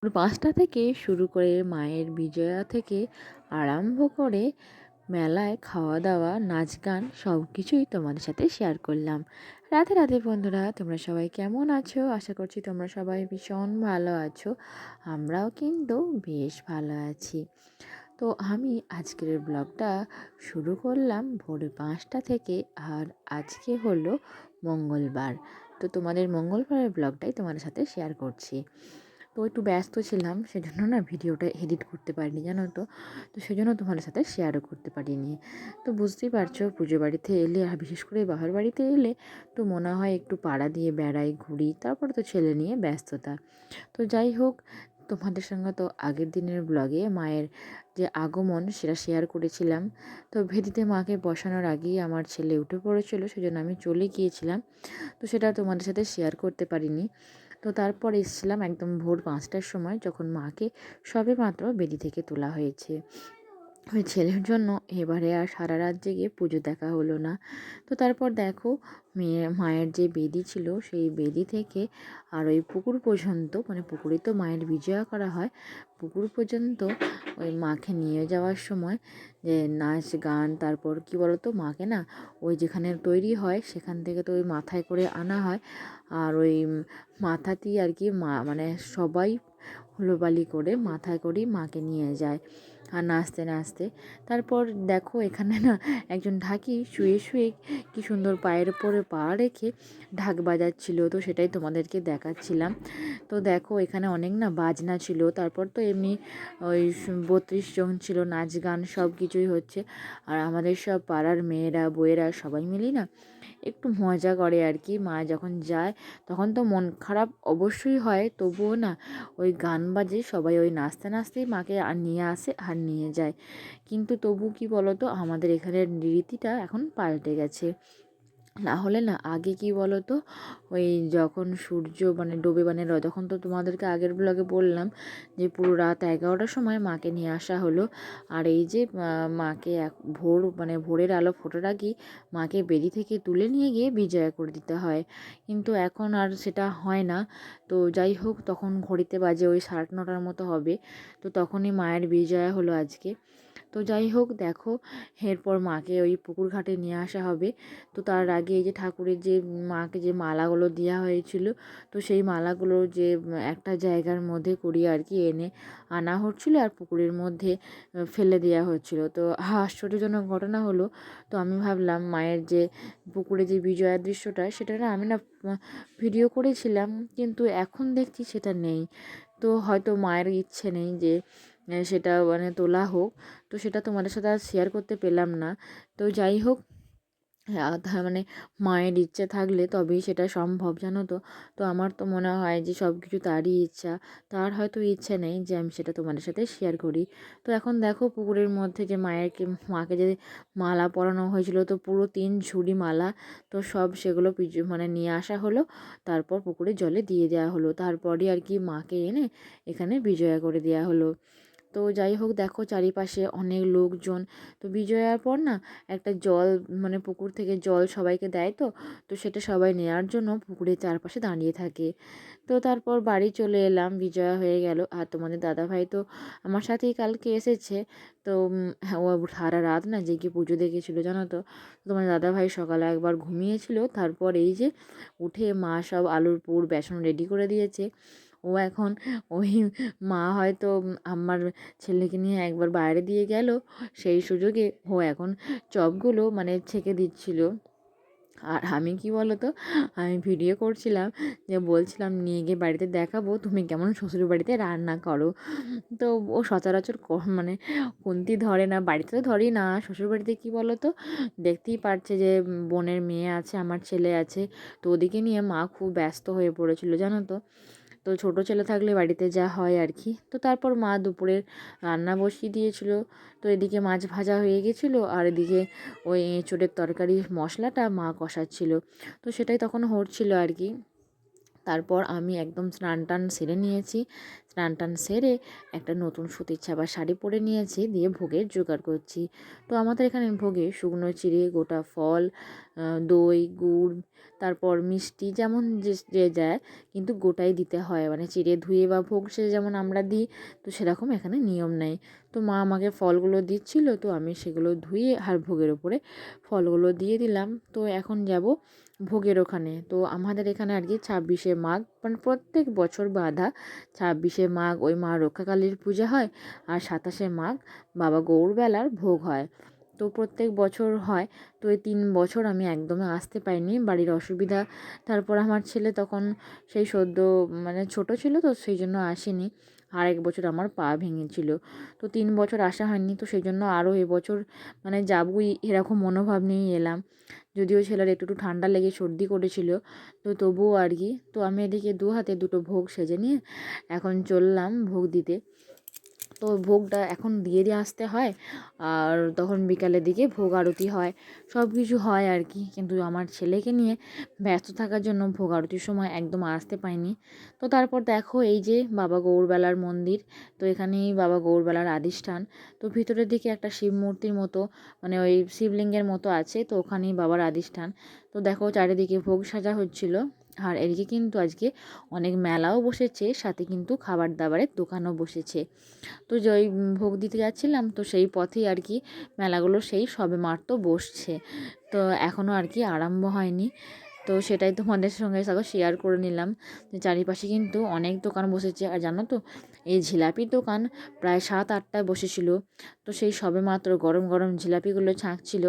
5টা থেকে শুরু করে মায়ের বিজয়া থেকে আরম্ভ করে মেলায় খাওয়া দাওয়া নাচ গান সব কিছুই তোমাদের সাথে শেয়ার করলাম। রাধে রাধে বন্ধুরা, তোমরা সবাই কেমন আছো? আশা করছি তোমরা সবাই ভীষণ ভালো আছো। আমরাও কিন্তু বেশ ভালো আছি। তো আমি আজকের ব্লগটা শুরু করলাম ভোর 5টা থেকে। আর আজকে হলো মঙ্গলবার। তো তোমাদের মঙ্গলবারের ব্লগটাই তোমাদের সাথে শেয়ার করছি। তো একটু ব্যস্ত ছিলাম, সেজন্য না ভিডিওটা এডিট করতে পারিনি, জানো তো। তো সেজন্য তোমাদের সাথে শেয়ারও করতে পারিনি। তো বুঝতেই পারছো, পুজো বাড়িতে এলে আর বিশেষ করে বাবার বাড়িতে এলে তো মনে হয় একটু পাড়া দিয়ে বেড়াই, ঘুরি, তারপরে তো ছেলে নিয়ে ব্যস্ততা। তো যাই হোক, তোমাদের সঙ্গে তো আগের দিনের ব্লগে মায়ের যে আগমন সেটা শেয়ার করেছিলাম। তো ভেদিতে মাকে বসানোর আগেই আমার ছেলে উঠে পড়েছিল, সেজন্য আমি চলে গিয়েছিলাম। তো সেটা তোমাদের সাথে শেয়ার করতে পারিনি। তো তারপর এসেছিলাম একদম ভোর 5টার সময়, যখন মাকে সবেমাত্র বেদি থেকে তোলা হয়েছে। ওই ছেলের জন্য এবারে আর সারা রাত জেগে পুজো দেখা হলো না। তো তারপর দেখো, মায়ের যে বেদি ছিল সেই বেদি থেকে আর ওই পুকুর পর্যন্ত, মানে পুকুরে তো মায়ের বিজয়া করা হয়, পুকুর পর্যন্ত ওই মাকে নিয়ে যাওয়ার সময় যে নাচ গান, তারপর কি বলতো, মাকে না ওই যেখানে তৈরি হয় সেখান থেকে তো ওই মাথায় করে আনা হয়। আর ওই মাথাতেই আর কি মা, মানে সবাই হুলোবালি করে মাথায় করেই মাকে নিয়ে যায় আর নাচতে নাচতে। তারপর দেখো এখানে না একজন ঢাকি শুয়ে শুয়ে কি সুন্দর পায়ের উপরে পা রেখে ঢাক বাজাচ্ছিল। তো সেটাই তোমাদেরকে দেখাচ্ছিলাম। তো দেখো এখানে অনেক না বাজনা ছিল, তারপর তো এমনি ওই 32 জন ছিল, নাচ গান সব কিছুই হচ্ছে। আর আমাদের সব পাড়ার মেয়েরা বউয়েরা সবাই মিলি না একটু মজা করে আর কি। মা যখন যায় তখন তো মন খারাপ অবশ্যই হয়, তবুও না ওই গান বাজে, সবাই ওই নাচতে নাচতেই মাকে আর নিয়ে আসে আর নিয়ে যায়। কিন্তু তবু কি বলতো, আমাদের এখানের রীতিটা এখন পাল্টে গেছে। না হলে না আগে কি বলতো, ওই যখন সূর্য মানে ডোবে, মানে যখন তো তোমাদেরকে আগের ব্লগে বললাম যে পুরো রাত 11টার সময় মাকে নিয়ে আসা হলো। আর এই যে মাকে ভোর মানে ভোরের আলো ফোটার আগেই মাকে বেদি থেকে তুলে নিয়ে গিয়ে বিজয়া করে দিতে হয়। কিন্তু এখন আর সেটা হয় না। তো যাই হোক, তখন ঘড়িতে বাজে ওই 9:30 মতো হবে। তো তখনই মায়ের বিজয়া হলো আজকে। তো যাই হোক দেখো, এরপর মাকে ওই পুকুর ঘাটে নিয়ে আসা হবে। তো তার আগে এই যে ঠাকুরের যে মাকে যে মালাগুলো দেওয়া হয়েছিল, তো সেই মালাগুলো যে একটা জায়গার মধ্যে করিয়ে আর কি এনে আনা হচ্ছিলো আর পুকুরের মধ্যে ফেলে দেওয়া হচ্ছিলো। তো আশ্চর্যজনক ঘটনা হলো, তো আমি ভাবলাম মায়ের যে পুকুরে যে বিজয়ার দৃশ্যটা, সেটা না আমি না ভিডিও করেছিলাম, কিন্তু এখন দেখছি সেটা নেই। তো হয়তো মায়ের ইচ্ছে নেই যে সেটা মানে তোলা হোক। তো সেটা তোমাদের সাথে আর শেয়ার করতে পেলাম না। তো যাই হোক, মানে মায়ের ইচ্ছে থাকলে তবেই সেটা সম্ভব, জানো তো। তো আমার তো মনে হয় যে সব কিছু তারই ইচ্ছা, তার হয়তো ইচ্ছে নেই যে আমি সেটা তোমাদের সাথে শেয়ার করি। তো এখন দেখো পুকুরের মধ্যে যে মাকে যে মালা পরানো হয়েছিল, তো পুরো 3 ঝুড়ি মালা, তো সব সেগুলো মানে নিয়ে আসা হলো। তারপর পুকুরে জলে দিয়ে দেওয়া হলো, তারপরই আর কি মাকে এনে এখানে বিজয়া করে দেওয়া হলো। তো যাই হোক দেখো, চারিপাশে অনেক লোকজন। তো বিজয়ার পর না একটা জল, মানে পুকুর থেকে জল সবাইকে দেয়, তো তো সেটা সবাই নেওয়ার জন্য পুকুরের চারপাশে দাঁড়িয়ে থাকে। তো তারপর বাড়ি চলে এলাম, বিজয়া হয়ে গেল। আর তোমাদের দাদাভাই তো আমার সাথেই কালকে এসেছে। তো হ্যাঁ, ও সারা রাত না জেগে পুজো দেখেছিল, জানো তো। তোমার দাদাভাই সকালে একবার ঘুমিয়েছিল, তারপর এই যে উঠে মা সব আলুর পুর বেসন রেডি করে দিয়েছে। ও এখন ওই মা হয়তো আমার ছেলেকে নিয়ে একবার বাইরে দিয়ে গেল, সেই সুযোগে ও এখন চপগুলো মানে ছেঁকে দিচ্ছিল। আর আমি কি বলো তো, আমি ভিডিও করছিলাম, যে বলছিলাম নিয়ে গিয়ে বাড়িতে দেখাবো তুমি কেমন শ্বশুর বাড়িতে রান্না করো। তো ও সচরাচর মানে খুন্তি ধরে না, বাড়িতে তো ধরেই না, শ্বশুর বাড়িতে কী বলো তো, দেখতেই পারছে যে বোনের মেয়ে আছে, আমার ছেলে আছে। তো ওদিকে নিয়ে মা খুব ব্যস্ত হয়ে পড়েছিল, জানো তো। তো ছোটো ছেলে থাকলে বাড়িতে যা হয় আর কি। তো তারপর মা দুপুরের রান্না বসিয়ে দিয়েছিল। তো এদিকে মাছ ভাজা হয়ে গেছিলো, আর এদিকে ওই এঁচোড়ের তরকারি মশলাটা মা কষাচ্ছিল। তো সেটাই তখন হচ্ছিলো আর কি। তারপর আমি একদম স্নান টান সেরে নিয়েছি। স্নান টান সেরে একটা নতুন সুতির ছাপা শাড়ি পরে নিয়েছি, দিয়ে ভোগের জোগাড় করছি। তো আমাদের এখানে ভোগে শুকনো চিঁড়ে, গোটা ফল, দই, গুড়, তারপর মিষ্টি যেমন যে যে যায়, কিন্তু গোটাই দিতে হয়। মানে চিঁড়ে ধুয়ে বা ভোগ সে যেমন আমরা দিই, তো সেরকম এখানে নিয়ম নেই। তো মা আমাকে ফলগুলো দিচ্ছিল, তো আমি সেগুলো ধুয়ে আর ভোগের ওপরে ফলগুলো দিয়ে দিলাম। তো এখন যাব ভোগের ওখানে। তো আমাদের এখানে আর কি 26শে মাঘ, মানে প্রত্যেক বছর বাঁধা 26শে মাঘ ওই মা রক্ষাকালীর পূজা হয়, আর 27শে মাঘ বাবা গৌরবেলার ভোগ হয়। তো প্রত্যেক বছর হয়। তো এই 3 বছর আমি একদমই আসতে পারিনি, বাড়ির অসুবিধা। তারপর আমার ছেলে তখন সেই সদ্য মানে ছোট ছিল, তো সেই জন্য আসেনি। আর এক বছর আমার পা ভেঙেছিল, তো 3 বছর আসা হয়নি। তো সেই জন্য আরও এবছর মানে যাবই এরকম মনোভাব নিয়েই এলাম। যদিও ছেলের একটু একটু ঠান্ডা লেগে সর্দি করেছিল, তো তবুও আর কি। তো আমি এদিকে দু হাতে দুটো ভোগ সেজে নিয়ে এখন চললাম ভোগ দিতে। তো ভোগটা এখন দিয়ে আসতে হয়, আর তখন বিকালের দিকে ভোগ আরতি হয়, সব কিছু হয় আর কি। কিন্তু আমার ছেলেকে নিয়ে ব্যস্ত থাকার জন্য ভোগ আরতির সময় একদম আসতে পাইনি। তো তারপর দেখো এই যে বাবা গৌরবেলার মন্দির, তো এখানেই বাবা গৌরবেলার আদিষ্ঠান। তো ভিতরের দিকে একটা শিব মূর্তির মতো, মানে ওই শিবলিঙ্গের মতো আছে, তো ওখানেই বাবার আদিষ্ঠান। তো দেখো চারিদিকে ভোগ সাজা হচ্ছিল। আর এদিকে কিন্তু আজকে অনেক মেলাও বসেছে, সাথে কিন্তু খাবার দাবারের দোকানও বসেছে। তো যে ওই ভোগ দিতে যাচ্ছিলাম, তো সেই পথেই আর কি মেলাগুলো সেই সবে মাত্র বসছে, তো এখনও আর কি আরম্ভ হয়নি। তো সেটাই তোমাদের সঙ্গে সঙ্গে শেয়ার করে নিলাম যে চারিপাশে কিন্তু অনেক দোকান বসেছে। আর জানো তো, এই জিলাপির দোকান প্রায় 7-8টায় বসেছিল। তো সেই সবে মাত্র গরম গরম জিলাপিগুলো ছাঁকছিল।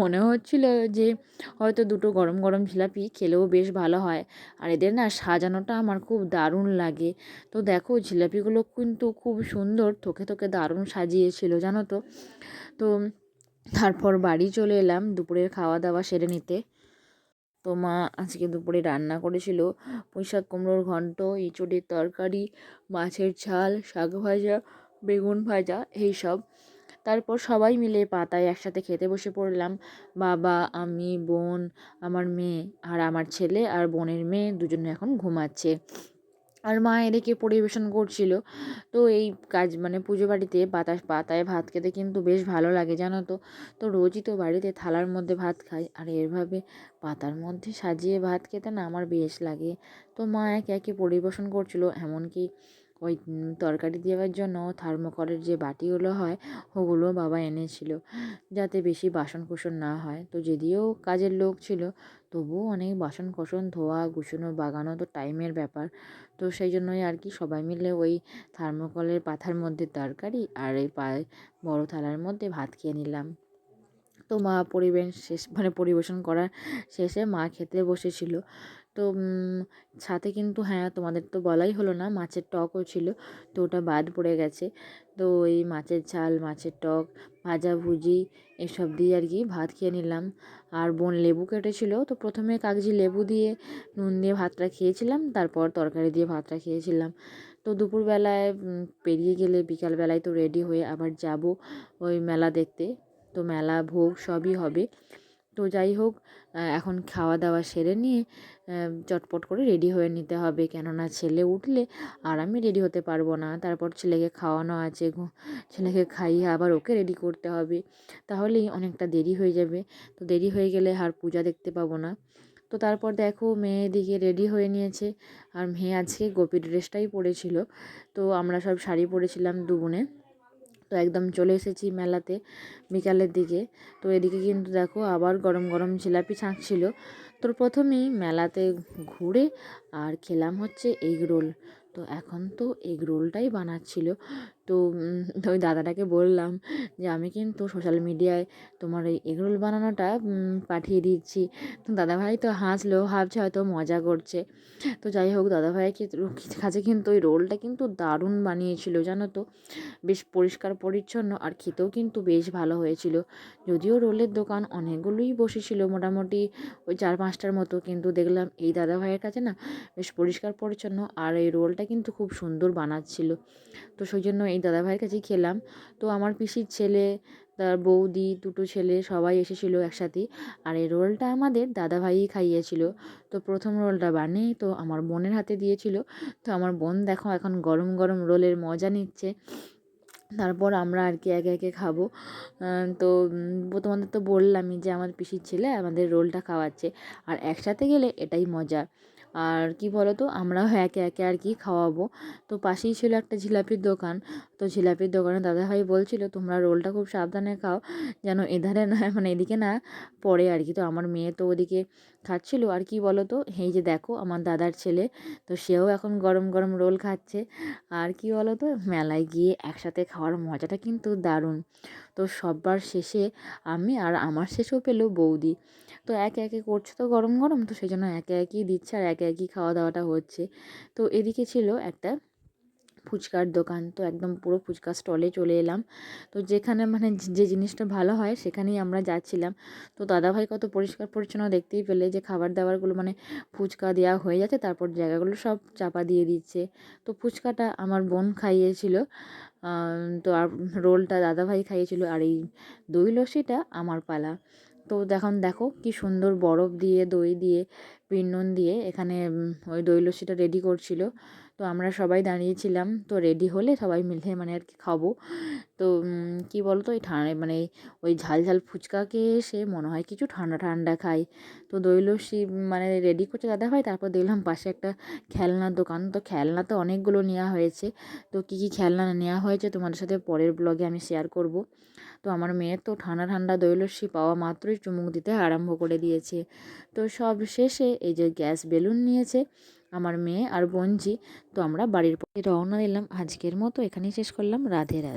মনে হচ্ছিল যে হয়তো দুটো গরম গরম জিলাপি খেলেও বেশ ভালো হয়। আর এদের না সাজানোটা আমার খুব দারুণ লাগে। তো দেখো জিলাপিগুলো কিন্তু খুব সুন্দর থোকে থোকে দারুণ সাজিয়েছিল, জানো তো। তো তারপর বাড়ি চলে এলাম দুপুরের খাওয়া দাওয়া সেরে নিতে। তো মা আজকে দুপুরে রান্না করেছিল পুঁইশাক কুমড়োর ঘন্ট, এঁচোড়ের তরকারি, মাছের ঝাল, শাক ভাজা, বেগুন ভাজা, এইসব। তারপর সবাই মিলে পাতায় একসাথে খেতে বসে পড়লাম। বাবা, আমি, বোন, আমার মেয়ে, আর আমার ছেলে আর বোনের মেয়ে দুজনে এখন ঘুমাচ্ছে। আর মা এদিকে পরিবেশন করছিল। তো এই কাজ মানে পুজো বাড়িতে পাতায় ভাত খেতে কিন্তু বেশ ভালো লাগে, জানো তো। তো রোজই তো বাড়িতে থালার মধ্যে ভাত খাই, আর এভাবে পাতার মধ্যে সাজিয়ে ভাত খেতে না আমার বেশ লাগে। তো মা একে একে পরিবেশন করছিল, এমনকি ওই তরকারি দেওয়ার জন্য থার্মোকলের যে বাটিগুলো হয়, ওগুলো বাবা এনেছিল, যাতে বেশি বাসনকোসন না হয়। তো যদিও কাজের লোক ছিল, তবুও অনেক বাসনকোসন ধোয়া গুছানো বাগানো তো টাইমের ব্যাপার। তো সেই জন্যই আর কি সবাই মিলে ওই থার্মোকলের পাথার মধ্যে তরকারি আর এই বড় থালার মধ্যে ভাত খেয়ে নিলাম। তো মা পরিবেশন করার শেষে মা খেতে বসেছিল। তো সাথে কিন্তু হ্যাঁ, তোমাদের তো বলাই হলো না, মাছের টকও ছিল, তো ওটা বাদ পড়ে গেছে। তো এই মাছের ঝাল, মাছের টক, ভাজাভুজি এসব দিয়ে আর কি ভাত খেয়ে নিলাম। আর বোন লেবু কেটেছিল, তো প্রথমে কাগজি লেবু দিয়ে নুন দিয়ে ভাতটা খেয়েছিলাম, তারপর তরকারি দিয়ে ভাতটা খেয়েছিলাম। তো দুপুরবেলায় পেরিয়ে গেলে বিকালবেলায় তো রেডি হয়ে আবার যাব ওই মেলা দেখতে। তো মেলা ভোগ সবই হবে। তো যাই হোক, এখন খাওয়া দাওয়া সেরে নিয়ে চটপট করে রেডি হয়ে নিতে হবে, কেননা ছেলে উঠলে আর আমি রেডি হতে পারবো না। তারপর ছেলেকে খাওয়ানো আছে, ছেলেকে খাইয়ে আবার ওকে রেডি করতে হবে, তাহলেই অনেকটা দেরি হয়ে যাবে। তো দেরি হয়ে গেলে আর পূজা দেখতে পাবো না। তো তারপর দেখো মেয়ে এদিকে রেডি হয়ে নিয়েছে, আর মেয়ে আজকে গোপী ড্রেসটাই পরেছিল। তো আমরা সব শাড়ি পরেছিলাম দু বোনে। তো একদম চলে এসেছি মেলাতে বিকালের দিকে। তো এদিকে কিন্তু দেখো আবার গরম গরম জিলাপি ছাঁকছিল। তো প্রথমেই মেলাতে ঘুরে আর খেলাম হচ্ছে এগ রোল। তো এখন তো এগ রোলটাই বানাচ্ছিল। তো ওই দাদাটাকে বললাম যে আমি কিন্তু সোশ্যাল মিডিয়ায় তোমার এই এগ রোল বানানোটা পাঠিয়ে দিচ্ছি। তো দাদাভাই তো হাসলো, ভাবছে হয়তো মজা করছে। তো যাই হোক, দাদাভাইকে কাছে কিন্তু ওই রোলটা কিন্তু দারুণ বানিয়েছিল, জানো তো। বেশ পরিষ্কার পরিচ্ছন্ন, আর খেতেও কিন্তু বেশ ভালো হয়েছিল। যদিও রোলের দোকান অনেকগুলোই বসেছিল, মোটামুটি ওই 4-5টার মতো, কিন্তু দেখলাম এই দাদাভাইয়ের কাছে না বেশ পরিষ্কার পরিচ্ছন্ন, আর এই রোলটা কিন্তু খুব সুন্দর বানাচ্ছিল। তো সেই জন্য এই দাদাভাইয়ের কাছেই খেলাম। তো আমার পিসির ছেলে, তার বৌদি, দুটো ছেলে সবাই এসেছিলো একসাথেই। আর এই রোলটা আমাদের দাদাভাইই খাইয়েছিল। তো প্রথম রোলটা বানিয়ে তো আমার বোনের হাতে দিয়েছিল। তো আমার বোন দেখো এখন গরম গরম রোলের মজা নিচ্ছে। তারপর আমরা আর কি একে একে খাবো। তো তোমাদের তো বললামই যে আমার পিসির ছেলে আমাদের রোলটা খাওয়াচ্ছে। আর একসাথে গেলে এটাই মজা। আর কি বলো তো, আমরাও একে একে আর কি খাওয়াবো। তো পাশেই ছিল একটা জিলাপির দোকান। তো জিলাপির দোকানে দাদাভাই বলছিল তোমরা রোলটা খুব সাবধানে খাও, যেন এধারে না মানে এদিকে না পড়ে আর কি। তো আমার মেয়ে তো ওদিকে খাচ্ছিল। আর কি বলো তো, এই যে দেখো আমার দাদার ছেলে, তো সেও এখন গরম গরম রোল খাচ্ছে। আর কি বলো তো, মেলায় গিয়ে একসাথে খাওয়ার মজাটা কিন্তু দারুণ। তো সবার শেষে আমি, আর আমার শেষেও পেলো বৌদি। তো একে একে করছে তো গরম গরম, তো সেই জন্য একে একেই দিচ্ছে আর একে একই খাওয়া দাওয়াটা হচ্ছে। তো এদিকে ছিল একটা ফুচকার দোকান। তো একদম পুরো ফুচকা স্টলে চলে এলাম। তো যেখানে মানে যে জিনিসটা ভালো হয় সেখানেই আমরা যাচ্ছিলাম। তো দাদাভাই কত পরিষ্কার পরিচ্ছন্ন দেখতেই পেলে, যে খাবার দাবারগুলো মানে ফুচকা দেওয়া হয়ে যাচ্ছে, তারপর জায়গাগুলো সব চাপা দিয়ে দিচ্ছে। তো ফুচকাটা আমার বোন খাইয়েছিল। তো আর রোলটা দাদাভাই খাইয়েছিল। আর এই দই লস্যিটা আমার পালা। তো দেখো কি সুন্দর বরফ দিয়ে, দই দিয়ে, বিট নুন দিয়ে এখানে ওই দই লস্যিটা রেডি করছিল। তো আমরা সবাই দাঁড়িয়েছিলাম, তো রেডি হলে সবাই মিলে মানে আর কি খাবো। তো কী বলো তো, এই ঠান্ডা মানে ওই ঝাল ঝাল ফুচকাকে এসে মনে হয় কিছু ঠান্ডা ঠান্ডা খাই। তো দই লস্যি মানে রেডি করতে দাদাভাই, তারপর দেখলাম পাশে একটা খেলনার দোকান। তো খেলনা তো অনেকগুলো নেওয়া হয়েছে। তো কী কী খেলনা নেওয়া হয়েছে তোমাদের সাথে পরের ব্লগে আমি শেয়ার করব। তো আমার মেয়ের তো ঠান্ডা ঠান্ডা দই লস্যি পাওয়া মাত্রই চুমুক দিতে আরম্ভ করে দিয়েছে। তো সব শেষে এই যে গ্যাস বেলুন নিয়েছে আমার মেয়ে আর বোনঝি। তো আমরা বাড়ির পথে রওনা দিলাম। আজকের মতো এখানেই শেষ করলাম। রাধে রাধে।